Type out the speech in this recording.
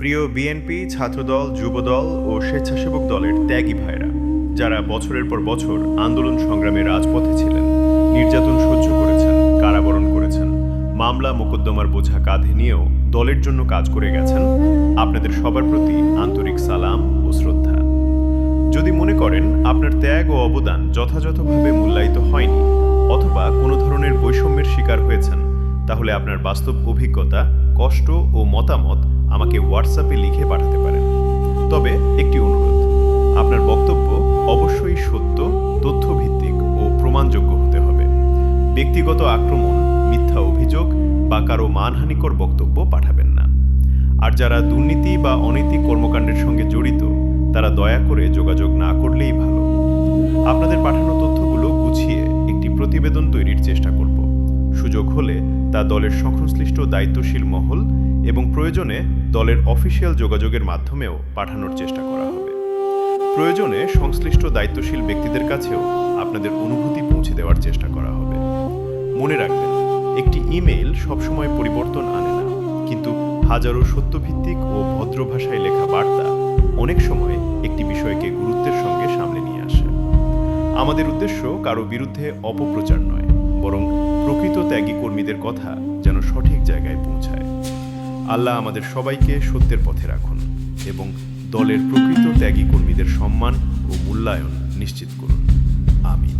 প্রিয় বিএনপি, ছাত্রদল, যুবদল ও স্বেচ্ছাসেবক দলের ত্যাগী ভাইরা, যারা বছরের পর বছর আন্দোলন সংগ্রামে রাজপথে ছিলেন, নির্যাতন সহ্য করেছেন, কারাবরণ করেছেন, মামলা মোকদ্দমার বোঝা কাঁধে নিয়েও দলের জন্য কাজ করে গেছেন, আপনাদের সবার প্রতি আন্তরিক সালাম ও শ্রদ্ধা। যদি মনে করেন আপনার ত্যাগ ও অবদান যথাযথভাবে মূল্যায়িত হয়নি অথবা কোনো ধরনের বৈষম্যের শিকার হয়েছেন, তাহলে আপনার বাস্তব অভিজ্ঞতা, কষ্ট ও মতামত আমাকে হোয়াটসঅ্যাপে লিখে পাঠাতে পারেন। তবে একটি অনুরোধ, আপনার বক্তব্য অবশ্যই সত্য, তথ্যভিত্তিক ও প্রমাণযোগ্য হতে হবে। ব্যক্তিগত আক্রমণ, মিথ্যা অভিযোগ বা কারো মানহানিকর বক্তব্য পাঠাবেন না। আর যারা দুর্নীতি বা অনৈতিক কর্মকাণ্ডের সঙ্গে জড়িত, তারা দয়া করে যোগাযোগ না করলেই ভালো। আপনাদের পাঠানো তথ্যগুলো গুছিয়ে একটি প্রতিবেদন তৈরির চেষ্টা করব। সুযোগ হলে তা দলের সংশ্লিষ্ট দায়িত্বশীল মহল এবং প্রয়োজনে দলের অফিসিয়াল যোগাযোগের মাধ্যমেও পাঠানোর চেষ্টা করা হবে। প্রয়োজনে সংশ্লিষ্ট দায়িত্বশীল ব্যক্তিদের কাছেও আপনাদের অনুভূতি পৌঁছে দেওয়ার চেষ্টা করা হবে। মনে রাখবেন, একটি ইমেইল সবসময় পরিবর্তন আনে না, কিন্তু হাজারো সত্যভিত্তিক ও ভদ্র ভাষায় লেখা বার্তা অনেক সময় একটি বিষয়কে গুরুত্বের সঙ্গে সামনে নিয়ে আসে। আমাদের উদ্দেশ্য কারো বিরুদ্ধে অপপ্রচার নয়, বরং প্রকৃত ত্যাগী কর্মীদের কথা যেন সঠিক জায়গায় পৌঁছায়। আল্লাহ আমাদের সবাইকে সত্যের পথে রাখুন এবং দলের প্রকৃত ত্যাগী কর্মীদের সম্মান ও মূল্যায়ন নিশ্চিত করুন। আমিন।